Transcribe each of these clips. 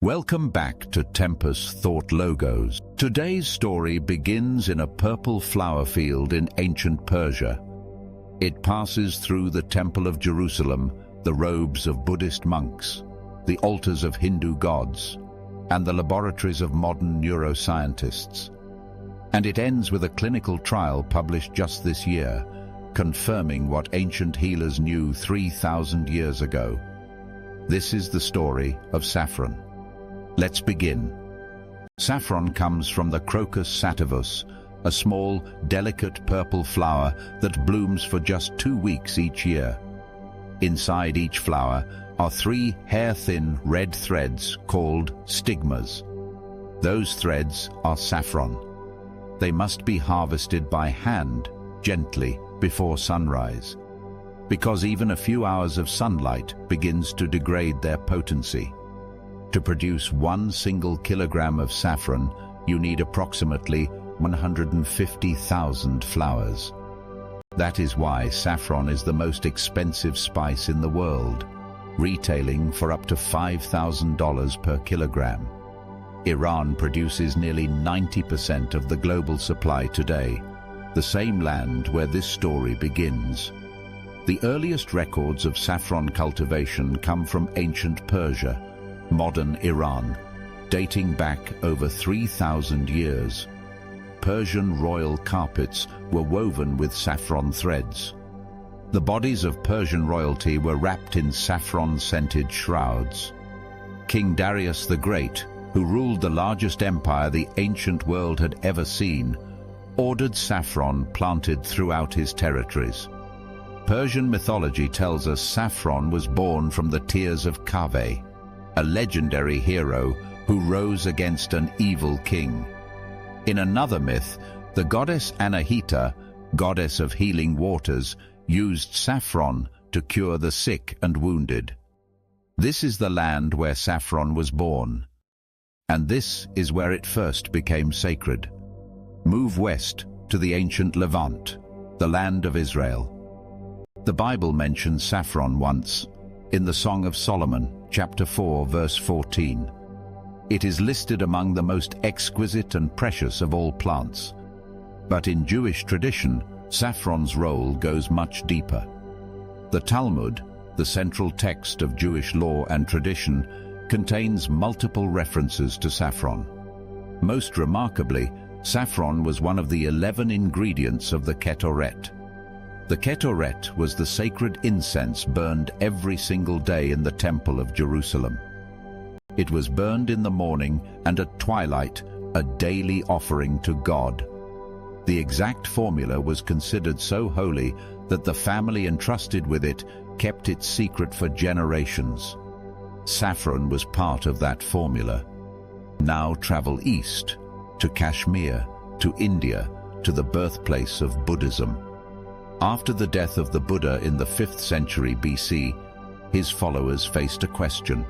Welcome back to Tempus Thought Logos. Today's story begins in a purple flower field in ancient Persia. It passes through the Temple of Jerusalem, the robes of Buddhist monks, the altars of Hindu gods, and the laboratories of modern neuroscientists. And it ends with a clinical trial published just this year, confirming what ancient healers knew 3,000 years ago. This is the story of saffron. Let's begin. Saffron comes from the Crocus sativus, a small, delicate purple flower that blooms for just 2 weeks each year. Inside each flower are 3 hair-thin red threads called stigmas. Those threads are saffron. They must be harvested by hand, gently, before sunrise, because even a few hours of sunlight begins to degrade their potency. To produce 1 single kilogram of saffron, you need approximately 150,000 flowers. That is why saffron is the most expensive spice in the world, retailing for up to $5,000 per kilogram. Iran produces nearly 90% of the global supply today, the same land where this story begins. The earliest records of saffron cultivation come from ancient Persia, modern Iran, dating back over 3,000 years. Persian royal carpets were woven with saffron threads. The bodies of Persian royalty were wrapped in saffron-scented shrouds. King Darius the Great, who ruled the largest empire the ancient world had ever seen, ordered saffron planted throughout his territories. Persian mythology tells us saffron was born from the tears of Kaveh, a legendary hero who rose against an evil king. In another myth, the goddess Anahita, goddess of healing waters, used saffron to cure the sick and wounded. This is the land where saffron was born, and this is where it first became sacred. Move west to the ancient Levant, the land of Israel. The Bible mentions saffron once, in the Song of Solomon, chapter 4, verse 14. It is listed among the most exquisite and precious of all plants. But in Jewish tradition, saffron's role goes much deeper. The Talmud, the central text of Jewish law and tradition, contains multiple references to saffron. Most remarkably, saffron was one of the 11 ingredients of the Ketoret. The Ketoret was the sacred incense burned every single day in the Temple of Jerusalem. It was burned in the morning and at twilight, a daily offering to God. The exact formula was considered so holy that the family entrusted with it kept it secret for generations. Saffron was part of that formula. Now travel east, to Kashmir, to India, to the birthplace of Buddhism. After the death of the Buddha in the 5th century BC, his followers faced a question.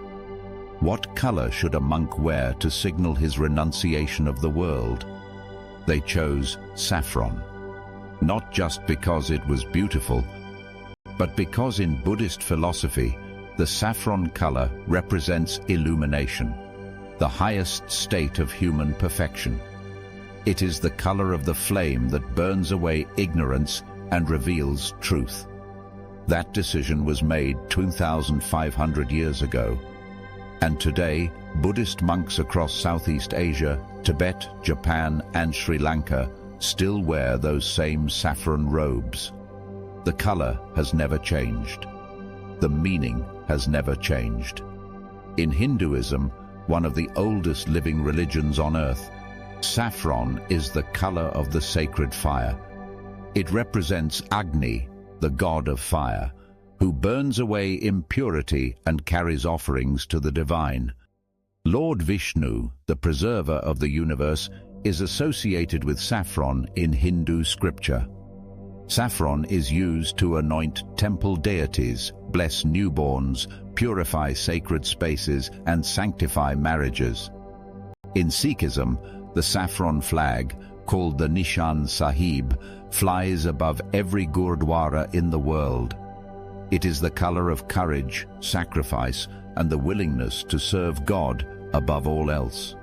What color should a monk wear to signal his renunciation of the world? They chose saffron, not just because it was beautiful, but because in Buddhist philosophy, the saffron color represents illumination, the highest state of human perfection. It is the color of the flame that burns away ignorance and reveals truth. That decision was made 2,500 years ago. And today, Buddhist monks across Southeast Asia, Tibet, Japan, and Sri Lanka still wear those same saffron robes. The color has never changed. The meaning has never changed. In Hinduism, one of the oldest living religions on earth, saffron is the color of the sacred fire. It represents Agni, the god of fire, who burns away impurity and carries offerings to the divine. Lord Vishnu, the preserver of the universe, is associated with saffron in Hindu scripture. Saffron is used to anoint temple deities, bless newborns, purify sacred spaces, and sanctify marriages. In Sikhism, the saffron flag, called the Nishan Sahib, flies above every Gurdwara in the world. It is the color of courage, sacrifice, and the willingness to serve God above all else.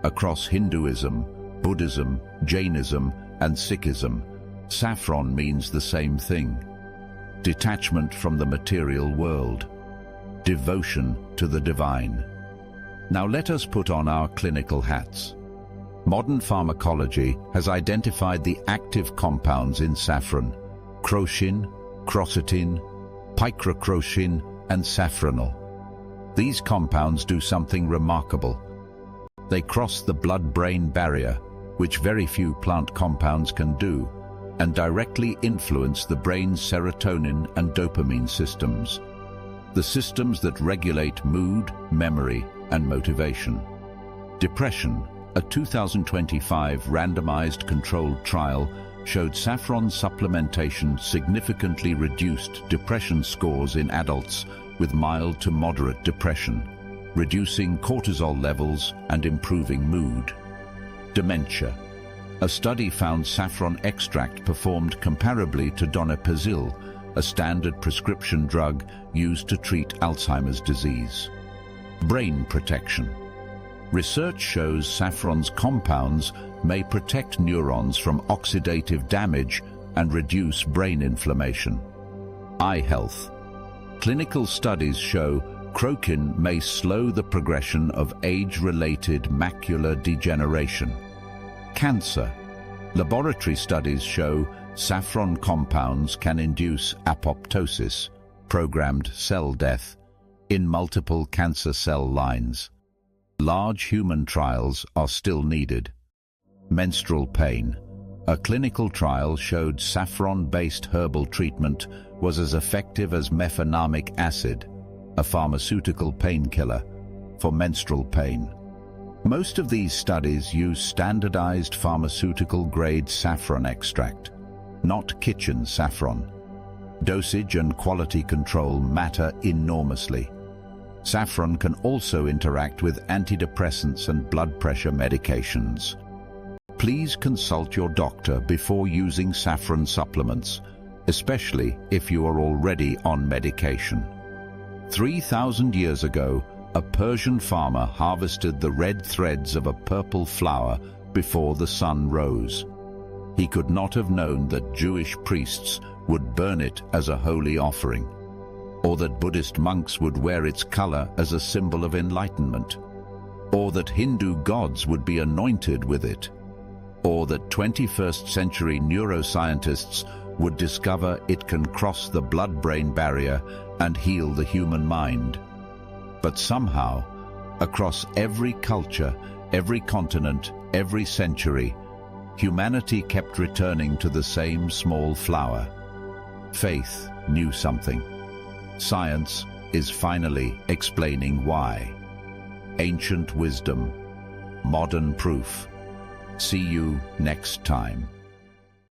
Across Hinduism, Buddhism, Jainism, and Sikhism, saffron means the same thing: detachment from the material world, devotion to the divine. Now let us put on our clinical hats. Modern pharmacology has identified the active compounds in saffron: crocin, quercetin, picrocrocin, and saffronol. These compounds do something remarkable. They cross the blood-brain barrier, which very few plant compounds can do, and directly influence the brain's serotonin and dopamine systems, the systems that regulate mood, memory, and motivation. Depression. A 2025 randomized controlled trial showed saffron supplementation significantly reduced depression scores in adults with mild to moderate depression, reducing cortisol levels and improving mood. Dementia. A study found saffron extract performed comparably to donepezil, a standard prescription drug used to treat Alzheimer's disease. Brain protection. Research shows saffron's compounds may protect neurons from oxidative damage and reduce brain inflammation. Eye health. Clinical studies show crocin may slow the progression of age-related macular degeneration. Cancer. Laboratory studies show saffron compounds can induce apoptosis, programmed cell death, in multiple cancer cell lines. Large human trials are still needed. Menstrual pain. A clinical trial showed saffron-based herbal treatment was as effective as mefenamic acid, a pharmaceutical painkiller, for menstrual pain. Most of these studies use standardized pharmaceutical-grade saffron extract, not kitchen saffron. Dosage and quality control matter enormously. Saffron can also interact with antidepressants and blood pressure medications. Please consult your doctor before using saffron supplements, especially if you are already on medication. 3,000 years ago, a Persian farmer harvested the red threads of a purple flower before the sun rose. He could not have known that Jewish priests would burn it as a holy offering, or that Buddhist monks would wear its color as a symbol of enlightenment, or that Hindu gods would be anointed with it, or that 21st century neuroscientists would discover it can cross the blood-brain barrier and heal the human mind. But somehow, across every culture, every continent, every century, humanity kept returning to the same small flower. Faith knew something. Science is finally explaining why. Ancient wisdom, modern proof. See you next time.